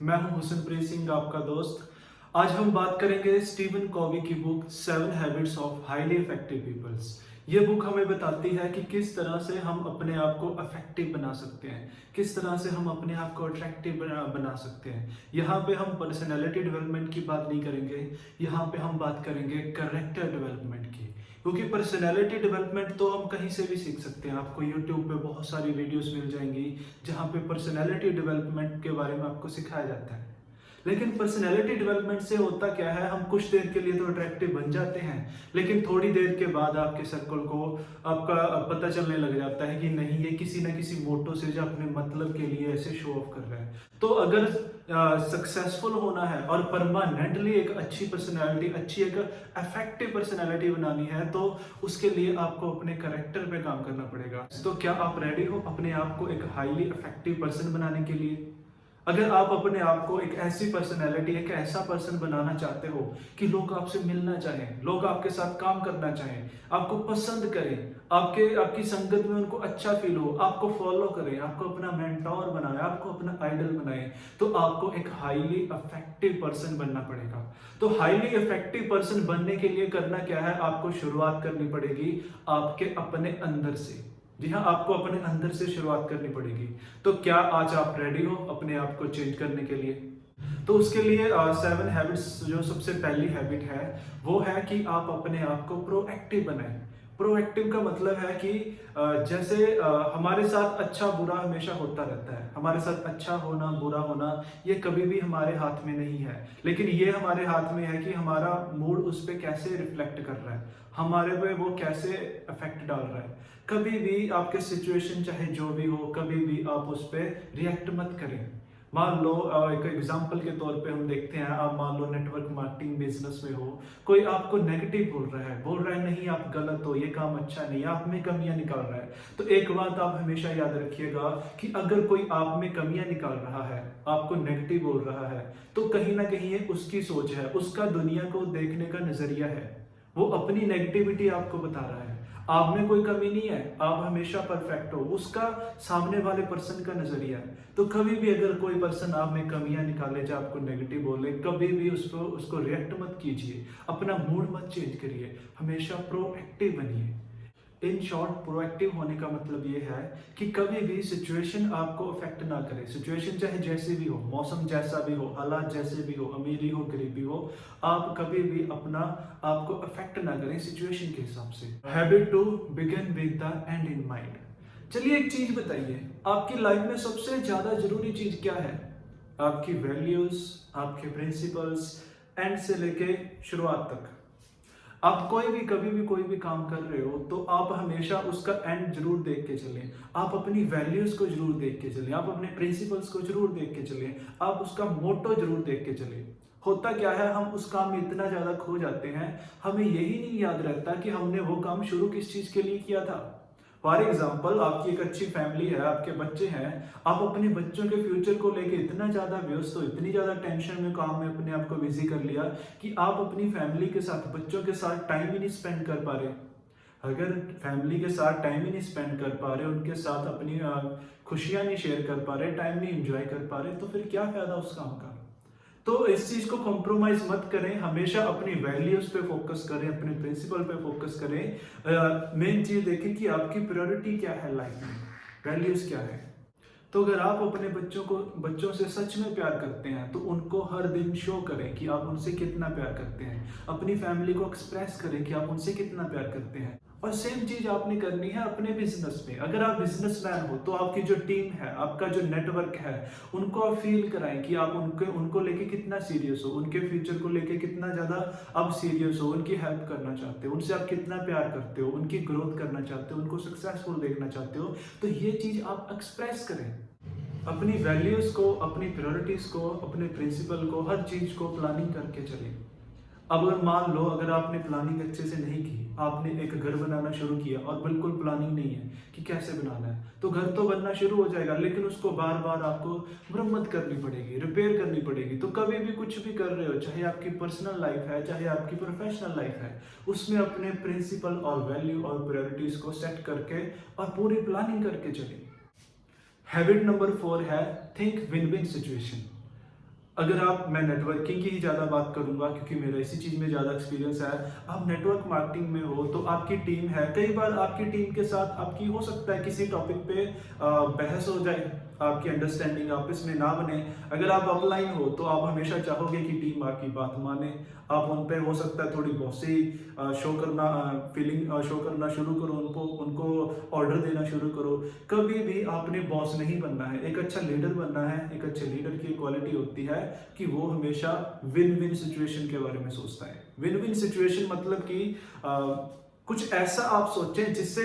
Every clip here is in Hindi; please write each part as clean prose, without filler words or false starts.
मैं हूं हुसनप्रीत सिंह, आपका दोस्त। आज हम बात करेंगे स्टीवन कॉवी की book 7 habits of highly effective peoples. ये बुक हमें बताती है कि किस तरह से हम अपने आप को इफेक्टिव बना सकते हैं, किस तरह से हम अपने आप को अट्रैक्टिव बना सकते हैं। यहाँ पे हम पर्सनैलिटी डेवलपमेंट की बात नहीं करेंगे, यहाँ पे हम बात करेंगे कैरेक्टर डेवलपमेंट की। क्योंकि पर्सनैलिटी डेवलपमेंट तो हम कहीं से भी सीख सकते हैं। आपको यूट्यूब पे बहुत सारी वीडियोस मिल जाएंगी जहाँ पे पर्सनैलिटी डेवलपमेंट के बारे में आपको सिखाया जाता है। लेकिन पर्सनैलिटी डेवलपमेंट से होता क्या है, हम कुछ देर के लिए तो अट्रैक्टिव बन जाते हैं, लेकिन थोड़ी देर के बाद आपके सर्कल को आपका पता चलने लग जाता है कि नहीं, ये किसी ना किसी मोटो से जो अपने मतलब के लिए ऐसे शो ऑफ कर रहा है। तो अगर सक्सेसफुल होना है और परमानेंटली एक अच्छी पर्सनैलिटी, अच्छी एक इफेक्टिव पर्सनैलिटी बनानी है, तो उसके लिए आपको अपने करेक्टर पे काम करना पड़ेगा। तो क्या आप रेडी हो अपने आप को एक हाईली इफेक्टिव पर्सन बनाने के लिए? अगर आप अपने आप को एक ऐसी पर्सनैलिटी, एक ऐसा पर्सन बनाना चाहते हो कि लोग आपसे मिलना चाहें, लोग आपके साथ काम करना चाहें, आपको पसंद करें, आपकी संगत में उनको अच्छा फील हो, आपको फॉलो करें, आपको अपना मेंटोर बनाए, आपको अपना आइडल बनाए, तो आपको एक हाईली इफेक्टिव पर्सन बनना पड़ेगा। तो हाईली इफेक्टिव पर्सन बनने के लिए करना क्या है, आपको शुरुआत करनी पड़ेगी आपके अपने अंदर से। जी हाँ, आपको अपने अंदर से शुरुआत करनी पड़ेगी। तो क्या आज आप रेडी हो अपने आप को चेंज करने के लिए? तो उसके लिए 7 हैबिट्स, जो सबसे पहली हैबिट है वो है कि आप अपने आप को प्रोएक्टिव बनाएं। प्रोएक्टिव का मतलब है कि जैसे हमारे साथ अच्छा बुरा हमेशा होता रहता है, हमारे साथ अच्छा होना बुरा होना ये कभी भी हमारे हाथ में नहीं है, लेकिन ये हमारे हाथ में है कि हमारा मूड उस पर कैसे रिफ्लेक्ट कर रहा है, हमारे पे वो कैसे इफेक्ट डाल रहा है। कभी भी आपके सिचुएशन चाहे जो भी हो, कभी भी आप उस पर रिएक्ट मत करें। मान लो एक एग्जांपल के तौर पे हम देखते हैं, आप मान लो नेटवर्क मार्केटिंग बिजनेस में हो, कोई आपको नेगेटिव बोल रहा है नहीं आप गलत हो, ये काम अच्छा नहीं, आप में कमियां निकाल रहा है। तो एक बात आप हमेशा याद रखिएगा कि अगर कोई आप में कमियां निकाल रहा है, आपको नेगेटिव बोल रहा है, तो कहीं ना कहीं ये उसकी सोच है, उसका दुनिया को देखने का नजरिया है। वो अपनी नेगेटिविटी आपको बता रहा है। आप में कोई कमी नहीं है, आप हमेशा परफेक्ट हो, उसका सामने वाले पर्सन का नजरिया है। तो कभी भी अगर कोई पर्सन आप में कमियां निकाले, जो आपको नेगेटिव बोले, कभी भी उसको रिएक्ट मत कीजिए, अपना मूड मत चेंज करिए, हमेशा प्रोएक्टिव बनिए। इन शॉर्ट, प्रोएक्टिव होने का मतलब ये है कि कभी भी सिचुएशन आपको अफेक्ट ना करे। सिचुएशन चाहे जैसी भी हो, मौसम जैसा भी हो, हालात जैसे भी हो, अमीरी हो गरीबी हो, आप कभी भी अपना आपको अफेक्ट ना करें सिचुएशन के हिसाब से। Habit two begin with the end in mind. चलिए एक चीज बताइए, आपकी लाइफ में सबसे ज्यादा जरूरी चीज क्या है? आपकी वैल्यूज, आपके प्रिंसिपल्स, एंड से लेके शुरुआत तक। आप कोई भी कभी भी कोई भी काम कर रहे हो तो आप हमेशा उसका एंड जरूर देख के चलें। आप अपनी वैल्यूज को जरूर देख के चलें, आप अपने प्रिंसिपल्स को जरूर देख के चलें, आप उसका मोटो जरूर देख के चलें। होता क्या है, हम उस काम में इतना ज्यादा खो जाते हैं, हमें यही नहीं याद रहता कि हमने वो काम शुरू किस चीज के लिए किया था। फॉर एग्जाम्पल, आपकी एक अच्छी फैमिली है, आपके बच्चे हैं, आप अपने बच्चों के फ्यूचर को लेके इतना ज्यादा व्यस्त हो, इतनी ज्यादा टेंशन में, काम में अपने आप को बिजी कर लिया कि आप अपनी फैमिली के साथ, बच्चों के साथ टाइम ही नहीं स्पेंड कर पा रहे। अगर फैमिली के साथ टाइम ही नहीं स्पेंड कर पा रहे, उनके साथ अपनी खुशियां नहीं शेयर कर पा रहे, टाइम नहीं एंजॉय कर पा रहे, तो फिर क्या फायदा उस काम का? तो इस चीज को कॉम्प्रोमाइज मत करें, हमेशा अपनी वैल्यूज पे फोकस करें, अपने प्रिंसिपल पे फोकस करें। मेन चीज देखें कि आपकी प्रायोरिटी क्या है लाइफ में, वैल्यूज क्या है। तो अगर आप अपने बच्चों से सच में प्यार करते हैं तो उनको हर दिन शो करें कि आप उनसे कितना प्यार करते हैं। अपनी फैमिली को एक्सप्रेस करें कि आप उनसे कितना प्यार करते हैं। और सेम चीज आपने करनी है अपने बिजनेस में। अगर आप बिजनेसमैन हो तो आपकी जो टीम है, आपका जो नेटवर्क है, उनको आप फील कराएं कि आप उनको लेके कितना सीरियस हो, उनके फ्यूचर को लेके कितना ज्यादा आप सीरियस हो, उनकी हेल्प करना चाहते हो, उनसे आप कितना प्यार करते हो, उनकी ग्रोथ करना चाहते हो, उनको सक्सेसफुल देखना चाहते हो। तो ये चीज आप एक्सप्रेस करें। अपनी वैल्यूज को, अपनी प्रायोरिटीज को, अपने प्रिंसिपल को, हर चीज को प्लानिंग करके चलें। अब अगर मान लो, अगर आपने प्लानिंग अच्छे से नहीं की, आपने एक घर बनाना शुरू किया और बिल्कुल प्लानिंग नहीं है कि कैसे बनाना है, तो घर तो बनना शुरू हो जाएगा, लेकिन उसको बार बार आपको मरम्मत करनी पड़ेगी, रिपेयर करनी पड़ेगी। तो कभी भी कुछ भी कर रहे हो, चाहे आपकी पर्सनल लाइफ है, चाहे आपकी प्रोफेशनल लाइफ है, उसमें अपने प्रिंसिपल और वैल्यू और प्रायोरिटीज को सेट करके और पूरी प्लानिंग करके चलें। हैबिट नंबर 4 है थिंक विन विन सिचुएशन। अगर आप मैं नेटवर्किंग की ही ज़्यादा बात करूंगा क्योंकि मेरा इसी चीज़ में ज़्यादा एक्सपीरियंस है। आप नेटवर्क मार्केटिंग में हो तो आपकी टीम है, कई बार आपकी टीम के साथ आपकी हो सकता है किसी टॉपिक पे बहस हो जाए, आपकी अंडरस्टैंडिंग आपस में ना बने। अगर आप अपलाइन हो तो आप हमेशा चाहोगे कि टीम आपकी बात माने। आप उन पे हो सकता है थोड़ी बॉसी शो करना, फीलिंग शो करना शुरू करो, उनको ऑर्डर देना शुरू करो। कभी भी आपने बॉस नहीं बनना है, एक अच्छा लीडर बनना है। एक अच्छे लीडर की क्वालिटी होती है कि वो हमेशा विन विन सिचुएशन के बारे में सोचता है। विन विन सिचुएशन मतलब कि कुछ ऐसा आप सोचें जिससे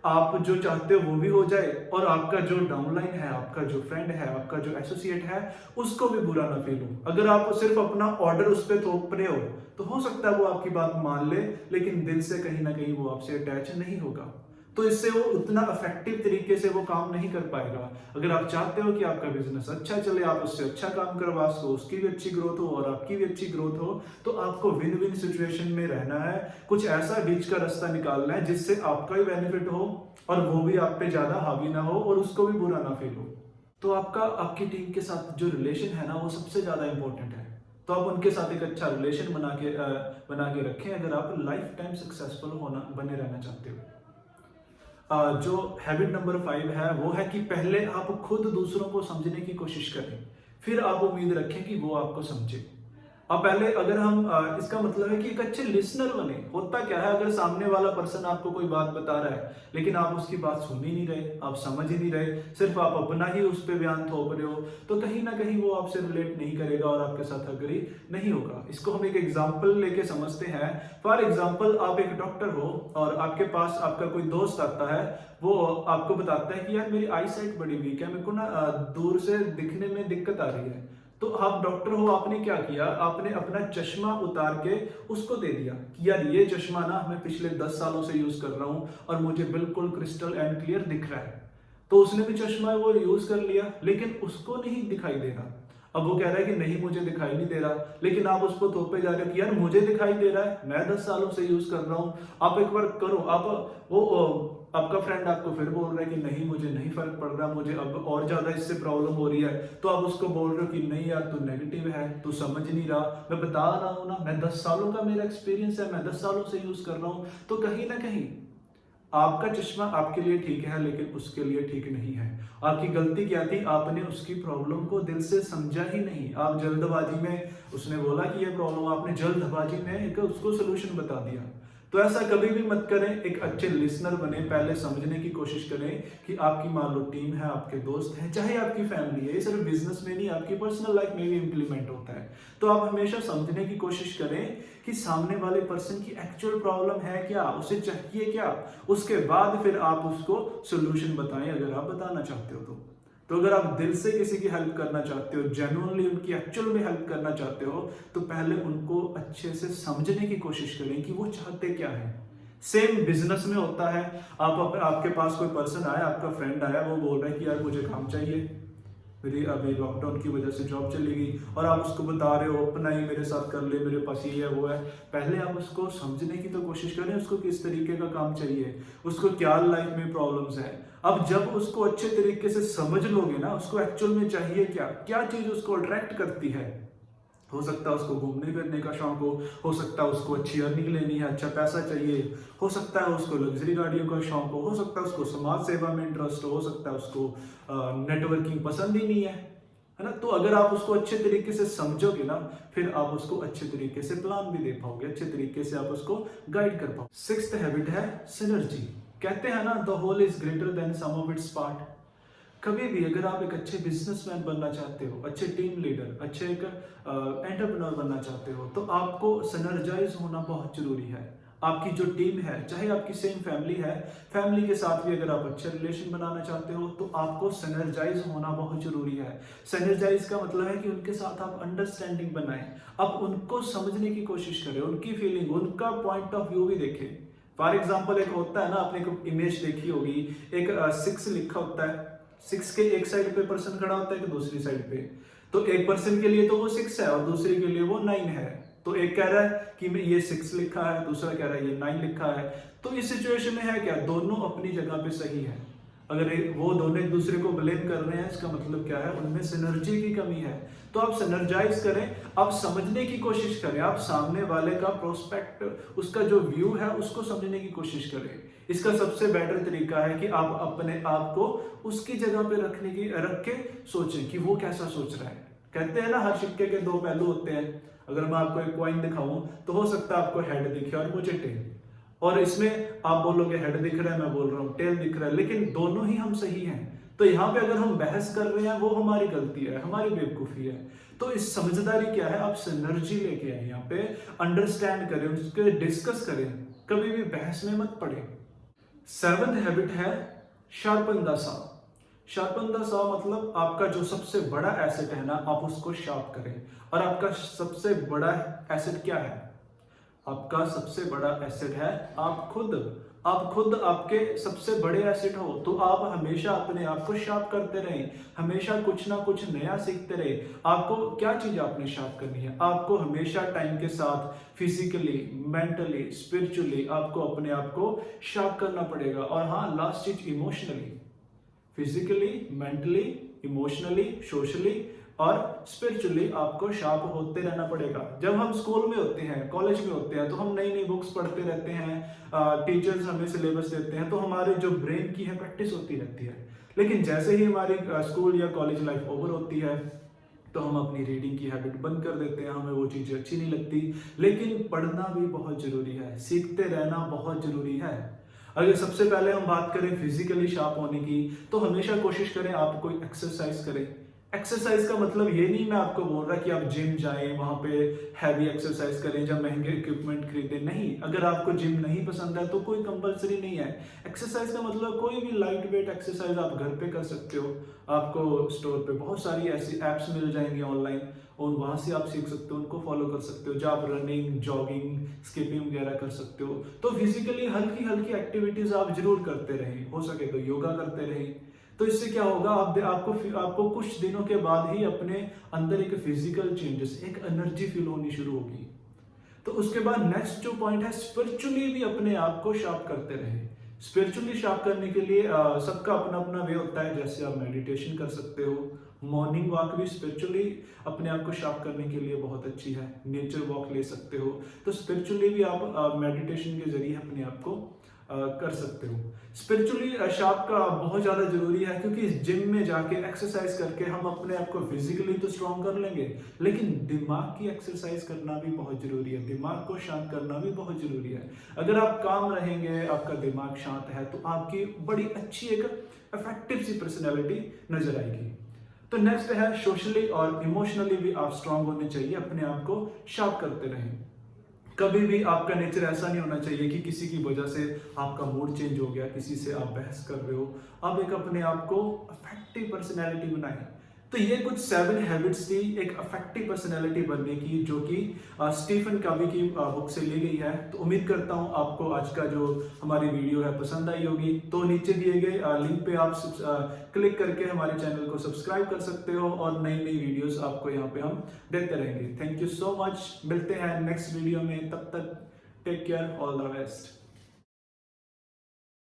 आप जो चाहते हो वो भी हो जाए और आपका जो डाउनलाइन है, आपका जो फ्रेंड है, आपका जो एसोसिएट है, उसको भी बुरा ना फील हो। अगर आप सिर्फ अपना ऑर्डर उस पर थोप रहे हो तो हो सकता है वो आपकी बात मान ले, लेकिन दिल से कहीं ना कहीं वो आपसे अटैच नहीं होगा। तो इससे वो उतना इफेक्टिव तरीके से वो काम नहीं कर पाएगा। अगर आप चाहते हो कि आपका बिजनेस अच्छा चले, आप उससे अच्छा काम करवा सको, उसकी भी अच्छी ग्रोथ हो और आपकी भी अच्छी ग्रोथ हो, तो आपको विन विन सिचुएशन में रहना है। कुछ ऐसा बीच का रास्ता निकालना है जिससे आपका भी बेनिफिट हो और वो भी आप पे ज्यादा हावी ना हो और उसको भी बुरा ना फील हो। तो आपकी टीम के साथ जो रिलेशन है ना, वो सबसे ज्यादा इंपॉर्टेंट है। तो आप उनके साथ एक अच्छा रिलेशन बना के रखें अगर आप लाइफ टाइम सक्सेसफुल होना बने रहना चाहते हो। जो हैबिट नंबर 5 है वो है कि पहले आप खुद दूसरों को समझने की कोशिश करें, फिर आप उम्मीद रखें कि वो आपको समझे। अब पहले अगर हम इसका मतलब है कि एक अच्छे लिसनर बने। होता क्या है, अगर सामने वाला पर्सन आपको कोई बात बता रहा है लेकिन आप उसकी बात सुन ही नहीं रहे, आप समझ ही नहीं रहे, सिर्फ आप अपना ही उस पर बयान थोप रहे हो, तो कहीं ना कहीं वो आपसे रिलेट नहीं करेगा और आपके साथ अग्री नहीं होगा। इसको हम एक एग्जाम्पल लेके समझते हैं। फॉर एग्जाम्पल, आप एक डॉक्टर हो और आपके पास आपका कोई दोस्त आता है, वो आपको बताता है कि यार मेरी आई साइट बड़ी वीक है, मेरे को ना दूर से दिखने में दिक्कत आ रही है। तो आप डॉक्टर हो, आपने क्या किया, आपने अपना चश्मा उतार के उसको दे दिया कि यार ये चश्मा ना मैं पिछले 10 सालों से यूज कर रहा हूं और मुझे बिल्कुल क्रिस्टल एंड क्लियर दिख रहा है। तो उसने भी चश्मा वो यूज कर लिया लेकिन उसको नहीं दिखाई दे रहा। अब वो कह रहा है कि नहीं मुझे दिखाई नहीं दे रहा, लेकिन आप उसको थोपे जा रहे हो कि यार मुझे दिखाई दे रहा है, मैं 10 सालों से यूज कर रहा हूं। आप एक बार करो, आप वो आपका फ्रेंड आपको फिर बोल रहा है कि नहीं मुझे नहीं फर्क पड़ रहा, मुझे अब और ज्यादा इससे प्रॉब्लम हो रही है। तो आप उसको बोल रहे हो कि नहीं यार तू नेगेटिव है, तू समझ नहीं रहा, मैं बता रहा हूं ना, मैं 10 सालों का मेरा एक्सपीरियंस है, मैं 10 सालों से यूज कर रहा हूं। तो कहीं ना कहीं आपका चश्मा आपके लिए ठीक है लेकिन उसके लिए ठीक नहीं है। आपकी गलती क्या थी, आपने उसकी प्रॉब्लम को दिल से समझा ही नहीं। आप जल्दबाजी में, उसने बोला कि ये प्रॉब्लम, आपने जल्दबाजी में एक उसको सोल्यूशन बता दिया। तो ऐसा कभी भी मत करें। एक अच्छे लिसनर बने, पहले समझने की कोशिश करें कि आपकी मान लो टीम है, आपके दोस्त हैं, चाहे आपकी फैमिली है, ये सिर्फ बिजनेस में नहीं आपकी पर्सनल लाइफ में भी इंप्लीमेंट होता है। तो आप हमेशा समझने की कोशिश करें कि सामने वाले पर्सन की एक्चुअल प्रॉब्लम है क्या, उसे चाहिए क्या, उसके बाद फिर आप उसको सोल्यूशन बताएं अगर आप बताना चाहते हो। तो अगर आप दिल से किसी की हेल्प करना चाहते हो, जेन्युइनली उनकी एक्चुअल में हेल्प करना चाहते हो, तो पहले उनको अच्छे से समझने की कोशिश करें कि वो चाहते क्या है। सेम बिजनेस में होता है। आपके पास कोई पर्सन आया, आपका फ्रेंड आया, वो बोल रहा है कि यार मुझे काम चाहिए, मेरी अभी लॉकडाउन की वजह से जॉब चली गई, और आप उसको बता रहे हो अपना ही मेरे साथ कर ले, मेरे पास ये है वो है। पहले आप उसको समझने की तो कोशिश करें, उसको किस तरीके का काम चाहिए, उसको क्या लाइफ में प्रॉब्लम्स है। अब जब उसको अच्छे तरीके से समझ लोगे ना, उसको एक्चुअल में चाहिए क्या, क्या चीज उसको अट्रैक्ट करती है। हो सकता है उसको घूमने फिरने का शौक हो सकता है उसको अच्छी अर्निंग लेनी है, अच्छा पैसा चाहिए, हो सकता है उसको लग्जरी गाड़ियों का शौक हो सकता है उसको समाज सेवा में इंटरेस्ट हो सकता है उसको नेटवर्किंग पसंद ही नहीं है ना। तो अगर आप उसको अच्छे तरीके से समझोगे ना, फिर आप उसको अच्छे तरीके से प्लान भी दे पाओगे, अच्छे तरीके से आप उसको गाइड कर पाओगे। सिक्स्थ हैबिट है सिनर्जी। कहते हैं ना, the whole is greater than sum of its part. कभी भी अगर आप एक अच्छे बिजनेसमैन बनना चाहते हो, अच्छे टीम लीडर, अच्छे एक एंटरप्रेन्योर बनना चाहते हो, तो आपको सिनर्जाइज होना बहुत जरूरी है। आपकी जो टीम है, चाहे आपकी सेम फैमिली है, फैमिली के साथ भी अगर आप अच्छे रिलेशन बनाना चाहते हो तो आपको सिनर्जाइज होना बहुत जरूरी है। सिनर्जाइज का मतलब है कि उनके साथ आप अंडरस्टैंडिंग बनाएं, आप उनको समझने की कोशिश करें, उनकी फीलिंग, उनका पॉइंट ऑफ व्यू भी देखें। फॉर एग्जाम्पल, एक होता है ना, आपने एक इमेज देखी होगी, एक 6 लिखा होता है, 6 के एक साइड पे पर्सन खड़ा होता है कि दूसरी साइड पे। तो एक पर्सन के लिए तो वो 6 है और दूसरे के लिए वो 9 है। तो एक कह रहा है कि मैं ये 6 लिखा है, दूसरा कह रहा है ये 9 लिखा है। तो इस सिचुएशन में है क्या, दोनों अपनी जगह पे सही है। अगर वो दोनों एक दूसरे को ब्लेम कर रहे हैं, इसका मतलब क्या है, उनमें सिनर्जी की कमी है। तो आप सिनर्जाइज करें, आप समझने की कोशिश करें, आप सामने वाले का प्रोस्पेक्ट, उसका जो व्यू है उसको समझने की कोशिश करें। इसका सबसे बेटर तरीका है कि आप अपने आप को उसकी जगह पे रख के सोचें कि वो कैसा सोच रहा है। कहते हैं ना, हर सिक्के के दो पहलू होते हैं। अगर मैं आपको एक कॉइन दिखाऊं तो हो सकता है आपको हेड दिखे और मुझे टेल, और इसमें आप बोलोगे हेड दिख रहा है, मैं बोल रहा हूँ टेल दिख रहा है, लेकिन दोनों ही हम सही हैं। तो यहाँ पे अगर हम बहस कर रहे हैं वो हमारी गलती है, हमारी बेवकूफी है। तो इस समझदारी क्या है, आप सिनर्जी लेके आए, यहाँ पे अंडरस्टैंड करें, उसके डिस्कस करें, कभी भी बहस में मत पड़े। 7th हैबिट है sharpen the saw. Sharpen the saw मतलब आपका जो सबसे बड़ा एसेट है ना, आप उसको शार्प करें। और आपका सबसे बड़ा एसेट क्या है? आपका सबसे बड़ा एसेट है आप खुद। आप खुद आपके सबसे बड़े एसेट हो, तो आप हमेशा अपने आप को शार्प करते रहें, हमेशा कुछ ना कुछ नया सीखते रहे। आपको क्या चीज आपने शार्प करनी है? आपको हमेशा टाइम के साथ फिजिकली, मेंटली, स्पिरिचुअली आपको अपने आप को शार्प करना पड़ेगा। और हाँ, लास्ट चीज emotionally, physically, mentally, emotionally, socially और स्पिरिचुअली आपको शार्प होते रहना पड़ेगा। जब हम स्कूल में होते हैं, कॉलेज में होते हैं, तो हम नई नई बुक्स पढ़ते रहते हैं, टीचर्स हमें सिलेबस देते हैं, तो हमारे जो ब्रेन की है प्रैक्टिस होती रहती है। लेकिन जैसे ही हमारी स्कूल या कॉलेज लाइफ ओवर होती है, तो हम अपनी रीडिंग की हैबिट बंद कर देते हैं, हमें वो चीज़ें अच्छी नहीं लगती। लेकिन पढ़ना भी बहुत जरूरी है, सीखते रहना बहुत जरूरी है। अगर सबसे पहले हम बात करें फिजिकली शार्प होने की, तो हमेशा कोशिश करें आप कोई एक्सरसाइज करें। एक्सरसाइज का मतलब ये नहीं मैं आपको बोल रहा कि आप जिम जाएं, वहां पे हैवी एक्सरसाइज करें, जब महंगे इक्विपमेंट खरीदें, नहीं। अगर आपको जिम नहीं पसंद है तो कोई कंपलसरी नहीं है। एक्सरसाइज का मतलब कोई भी लाइट वेट एक्सरसाइज आप घर पे कर सकते हो। आपको स्टोर पे बहुत सारी ऐसी एप्स मिल जाएंगी ऑनलाइन, और वहां से आप सीख सकते हो, उनको फॉलो कर सकते हो, जब आप रनिंग, जॉगिंग, स्किपिंग वगैरह कर सकते हो। तो फिजिकली हल्की हल्की एक्टिविटीज आप जरूर करते रहें, हो सके तो योगा करते रहें। तो इससे क्या होगा, आपको कुछ दिनों के बाद ही अपने अंदर एक फिजिकल चेंजेस, एक एनर्जी फील होनी शुरू होगी। तो उसके बाद नेक्स्ट जो पॉइंट है, स्पिरिचुअली भी अपने आप को शार्प करते रहे। स्पिरिचुअली शार्प करने के लिए सबका अपना अपना वे होता है। जैसे आप मेडिटेशन कर सकते हो, मॉर्निंग वॉक भी स्पिरिचुअली अपने आप को शार्प करने के लिए बहुत अच्छी है। नेचर वॉक ले सकते हो। तो स्पिरिचुअली भी आप मेडिटेशन के जरिए अपने आप को कर सकते हो। स्पिरिचुअली शार्प का बहुत ज़्यादा जरूरी है, क्योंकि जिम में जाके एक्सरसाइज करके हम अपने आप को फिजिकली तो स्ट्रॉन्ग कर लेंगे, लेकिन दिमाग की एक्सरसाइज करना भी बहुत जरूरी है, दिमाग को शांत करना भी बहुत जरूरी है। अगर आप काम रहेंगे, आपका दिमाग शांत है, तो आपकी बड़ी अच्छी एक इफेक्टिव सी पर्सनैलिटी नजर आएगी। तो नेक्स्ट है सोशली और इमोशनली भी आप स्ट्रांग होने चाहिए, अपने आप को शार्प करते रहें। कभी भी आपका नेचर ऐसा नहीं होना चाहिए कि किसी की वजह से आपका मूड चेंज हो गया, किसी से आप बहस कर रहे हो। आप एक अपने आप को अफेक्टिव पर्सनैलिटी बनाएं। तो ये कुछ 7 हैबिट्स थी एक अफेक्टिव पर्सनैलिटी बनने की, जो कि स्टीफन कॉवी की बुक से ली गई है। तो उम्मीद करता हूँ आपको आज का जो हमारी वीडियो है पसंद आई होगी। तो नीचे दिए गए लिंक पे आप क्लिक करके हमारे चैनल को सब्सक्राइब कर सकते हो, और नई नई वीडियोस आपको यहाँ पे हम देते रहेंगे। थैंक यू सो मच, मिलते हैं नेक्स्ट वीडियो में, तब तक take care, all the best.